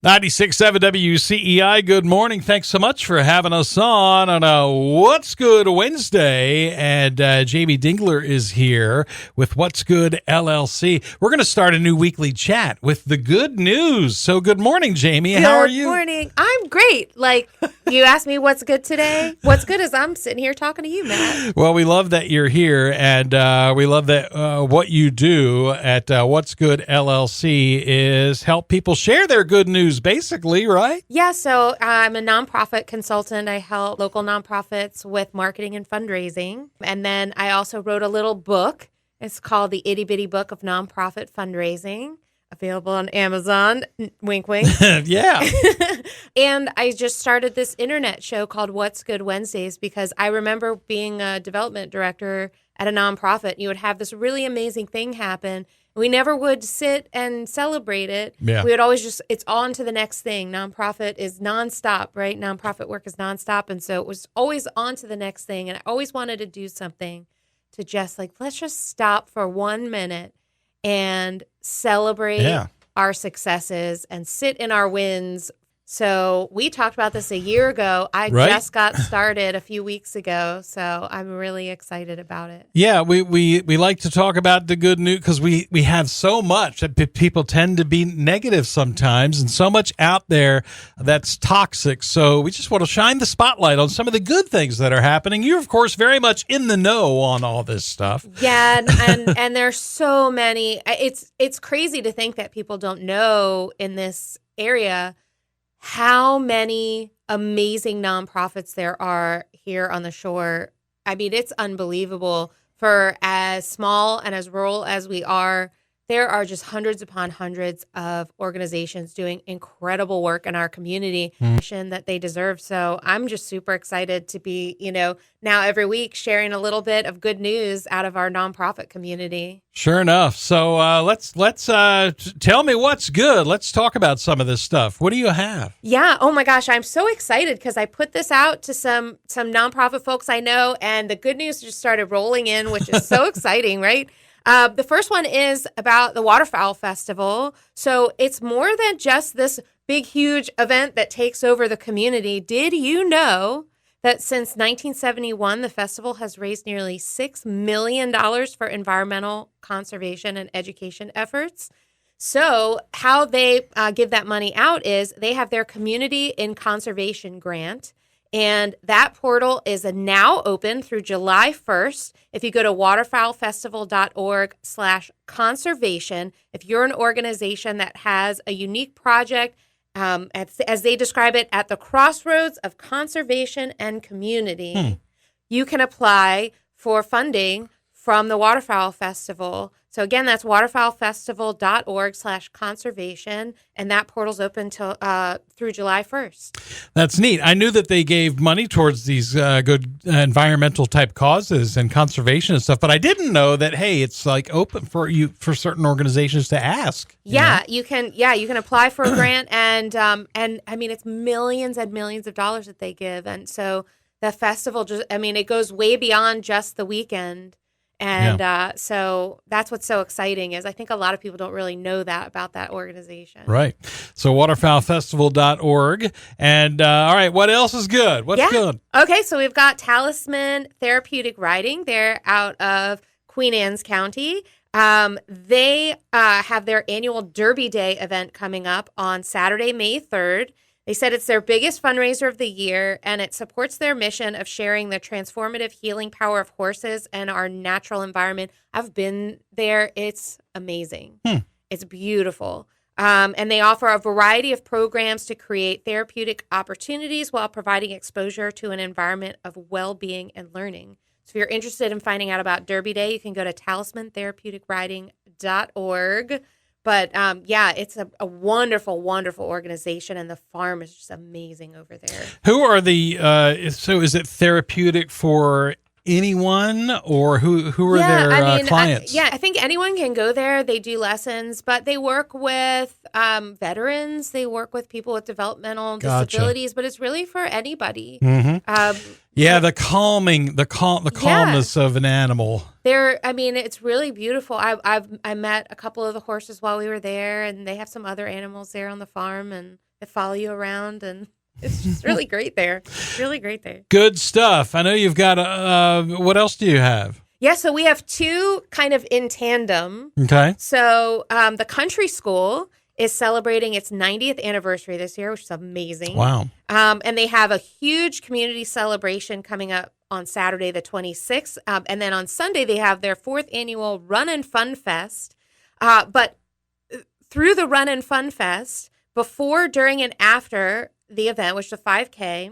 96.7 WCEI, good morning. Thanks so much for having us on a What's Good Wednesday. And Jamie Dingler is here with What's Good LLC. We're going to start a new weekly chat with the good news. So good morning, Jamie. How are you? Good morning. I'm great. You asked me what's good today. What's good is I'm sitting here talking to you, Matt. Well, we love that you're here, and we love that what you do at What's Good LLC is help people share their good news, basically, right? Yeah, so I'm a nonprofit consultant. I help local nonprofits with marketing and fundraising. And then I also wrote a little book. It's called The Itty Bitty Book of Nonprofit Fundraising, available on Amazon. Wink, wink. Yeah. And I just started this internet show called What's Good Wednesdays because I remember being a development director at a nonprofit. You would have this really amazing thing happen. We never would sit and celebrate it. Yeah. We would always it's on to the next thing. Nonprofit is nonstop, right? Nonprofit work is nonstop. And so it was always on to the next thing. And I always wanted to do something to just let's just stop for 1 minute and celebrate our successes and sit in our wins. So we talked about this a year ago. I just got started a few weeks ago, so I'm really excited about it. Yeah, we like to talk about the good news because we have so much that people tend to be negative sometimes and so much out there that's toxic. So we just want to shine the spotlight on some of the good things that are happening. You're, of course, very much in the know on all this stuff. Yeah, and there's so many. It's crazy to think that people don't know in this area how many amazing nonprofits there are here on the shore. I mean, it's unbelievable. For as small and as rural as we are, there are just hundreds upon hundreds of organizations doing incredible work in our community that they deserve. So I'm just super excited to be, now every week sharing a little bit of good news out of our nonprofit community. Sure enough. So let's tell me what's good. Let's talk about some of this stuff. What do you have? Yeah. Oh my gosh, I'm so excited because I put this out to some nonprofit folks I know, and the good news just started rolling in, which is so exciting, right? The first one is about the Waterfowl Festival. So it's more than just this big, huge event that takes over the community. Did you know that since 1971, the festival has raised nearly $6 million for environmental conservation and education efforts? So how they give that money out is they have their Community in Conservation grant. And that portal is now open through July 1st. If you go to waterfowlfestival.org/conservation, if you're an organization that has a unique project, as they describe it, at the crossroads of conservation and community, you can apply for funding from the Waterfowl Festival. So again, that's waterfowlfestival.org/conservation, and that portal's open till through July 1st. That's neat. I knew that they gave money towards these good environmental type causes and conservation and stuff, but I didn't know that. Hey, it's open for certain organizations to ask. You can apply for a grant, and I mean it's millions and millions of dollars that they give, and so the festival it goes way beyond just the weekend. And so that's what's so exciting is I think a lot of people don't really know that about that organization. Right. So waterfowlfestival.org. And all right, what else is good? What's good? Okay, so we've got Talisman Therapeutic Riding. They're out of Queen Anne's County. They have their annual Derby Day event coming up on Saturday, May 3rd. They said it's their biggest fundraiser of the year, and it supports their mission of sharing the transformative healing power of horses and our natural environment. I've been there. It's amazing. It's beautiful. And they offer a variety of programs to create therapeutic opportunities while providing exposure to an environment of well-being and learning. So if you're interested in finding out about Derby Day, you can go to talismantherapeuticriding.org. But it's a wonderful, wonderful organization, and the farm is just amazing over there. Who are so is it therapeutic for anyone, or who are their clients? I think anyone can go there. They do lessons, but they work with veterans. They work with people with developmental disabilities, but it's really for anybody. The calmness of an animal. It's really beautiful. I met a couple of the horses while we were there, and they have some other animals there on the farm, and that follow you around, and it's just really great there. Really great there. Good stuff. I know you've got, what else do you have? Yeah, so we have two kind of in tandem. Okay. So the country school is celebrating its 90th anniversary this year, which is amazing. Wow. And they have a huge community celebration coming up on Saturday, the 26th. And then on Sunday, they have their 4th annual Run and Fun Fest. But through the Run and Fun Fest, before, during, and after the event, which is a 5K,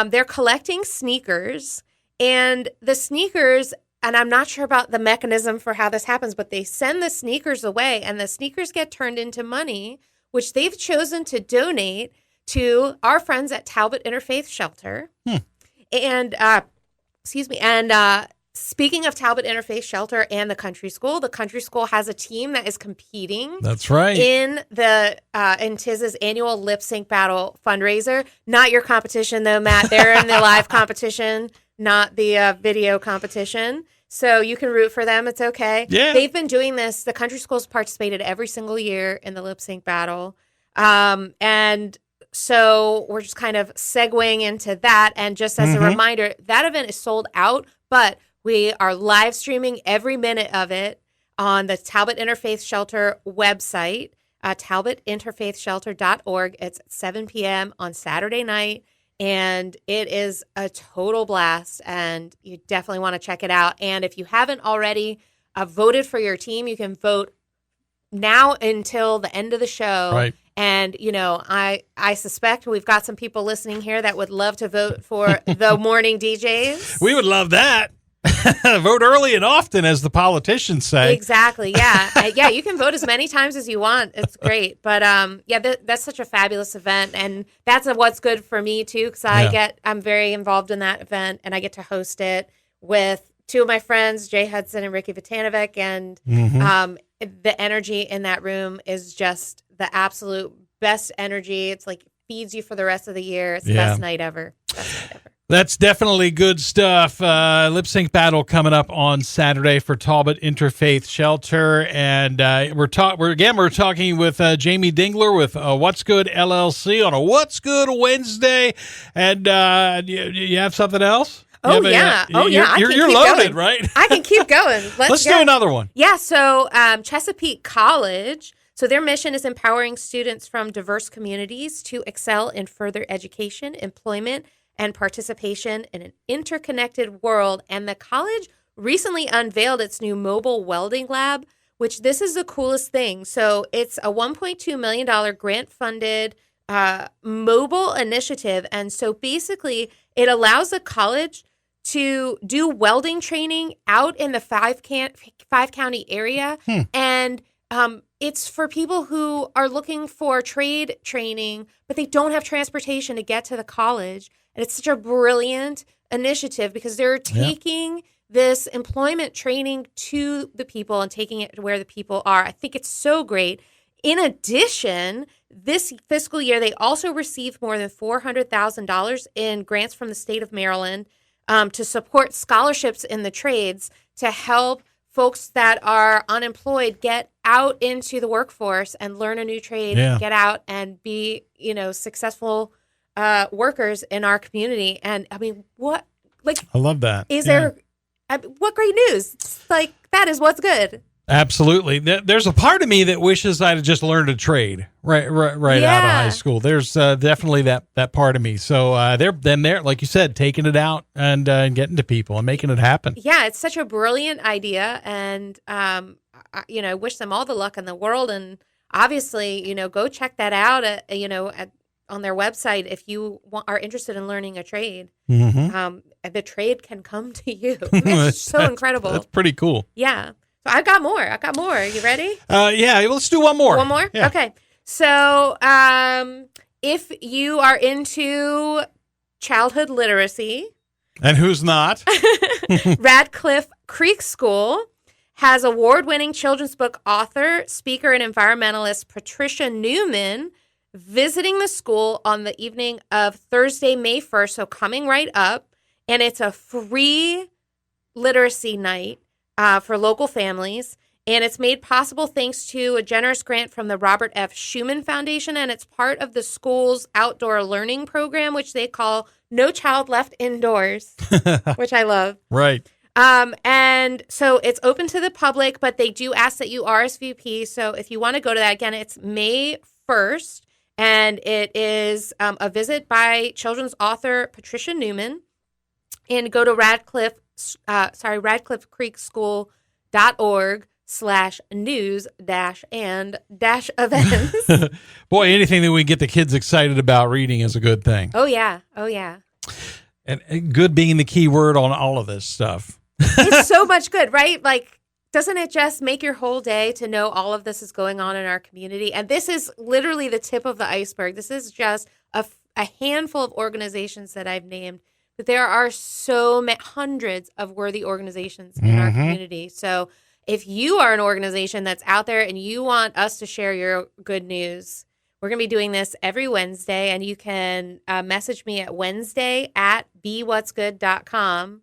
they're collecting sneakers. And the sneakers, and I'm not sure about the mechanism for how this happens, but they send the sneakers away, and the sneakers get turned into money, which they've chosen to donate to our friends at Talbot Interfaith Shelter. And, speaking of Talbot Interfaith Shelter and the country school has a team that is competing. That's right. In TIS's annual lip sync battle fundraiser. Not your competition, though, Matt. They're in the live competition, not the video competition. So you can root for them. It's okay. Yeah. They've been doing this. The country school's participated every single year in the lip sync battle. And so we're just kind of segueing into that. And just as a reminder, that event is sold out, but we are live streaming every minute of it on the Talbot Interfaith Shelter website, talbotinterfaithshelter.org. It's at 7 p.m. on Saturday night. And it is a total blast, and you definitely want to check it out. And if you haven't already voted for your team, you can vote now until the end of the show. Right. And, I suspect we've got some people listening here that would love to vote for the morning DJs. We would love that. Vote early and often, as the politicians say. Exactly. Yeah. Yeah. You can vote as many times as you want. It's great. But that's such a fabulous event. And that's what's good for me, too, because I'm very involved in that event, and I get to host it with two of my friends, Jay Hudson and Ricky Vitanovic. And the energy in that room is just the absolute best energy. It's like feeds you for the rest of the year. It's the best night ever. Best night ever. That's definitely good stuff. Lip sync battle coming up on Saturday for Talbot Interfaith Shelter, and we're talking with Jamie Dingler with What's Good LLC on a What's Good Wednesday, and you have something else? Yeah. You're loaded, right? I can keep going. Let's do another one. Yeah. So Chesapeake College. So their mission is empowering students from diverse communities to excel in further education, employment, and participation in an interconnected world. And the college recently unveiled its new mobile welding lab, which this is the coolest thing. So it's a $1.2 million grant-funded mobile initiative. And so basically it allows the college to do welding training out in the five-county area. And it's for people who are looking for trade training, but they don't have transportation to get to the college. And it's such a brilliant initiative because they're taking this employment training to the people and taking it to where the people are. I think it's so great. In addition, this fiscal year, they also received more than $400,000 in grants from the state of Maryland to support scholarships in the trades to help folks that are unemployed get out into the workforce and learn a new trade, get out and be, successful workers in our community. And I mean, I love that. What great news. It's like, that is what's good. Absolutely. There's a part of me that wishes I'd have just learned a trade right out of high school. There's definitely that part of me. So they're like you said, taking it out and getting to people and making it happen. Yeah, it's such a brilliant idea, and I wish them all the luck in the world. And obviously, go check that out. On their website, if you are interested in learning a trade, the trade can come to you. It's so incredible. That's pretty cool. Yeah. So I got more. Are you ready? Yeah, let's do one more. One more? Yeah. Okay. So if you are into childhood literacy. And who's not? Radcliffe Creek School has award-winning children's book author, speaker, and environmentalist Patricia Newman visiting the school on the evening of Thursday, May 1st, so coming right up. And it's a free literacy night for local families. And it's made possible thanks to a generous grant from the Robert F. Schuman Foundation, and it's part of the school's outdoor learning program, which they call No Child Left Indoors, which I love. Right. And so it's open to the public, but they do ask that you RSVP. So if you want to go to that, again, it's May 1st, and it is a visit by children's author Patricia Newman. And go to radcliffecreekschool.org/news-and-events. Boy, anything that we get the kids excited about reading is a good thing. Oh, yeah. Oh, yeah. And good being the key word on all of this stuff. It's so much good, right? Like, doesn't it just make your whole day to know all of this is going on in our community? And this is literally the tip of the iceberg. This is just a handful of organizations that I've named. But there are so many, hundreds of worthy organizations in our community. So if you are an organization that's out there and you want us to share your good news, we're going to be doing this every Wednesday. And you can message me at wednesday@bewhatsgood.com.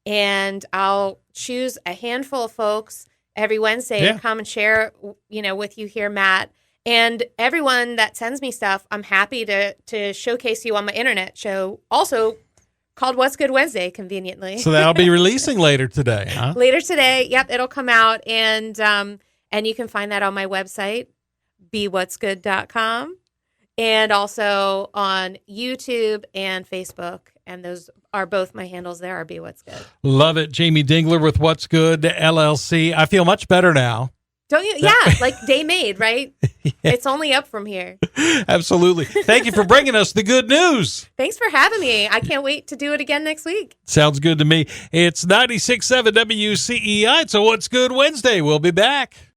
And I'll choose a handful of folks every Wednesday to come and share, with you here, Matt. And everyone that sends me stuff, I'm happy to showcase you on my internet show. Also, called What's Good Wednesday, conveniently. So that'll be releasing later today, huh? Later today. Yep, it'll come out. And you can find that on my website, bewhatsgood.com, and also on YouTube and Facebook. And those are both my handles there, are Be What's Good. Love it. Jamie Dingler with What's Good, LLC. I feel much better now. Don't you? Yeah, like day made, right? Yeah. It's only up from here. Absolutely. Thank you for bringing us the good news. Thanks for having me. I can't wait to do it again next week. Sounds good to me. It's 96.7 WCEI. It's a What's Good Wednesday. We'll be back.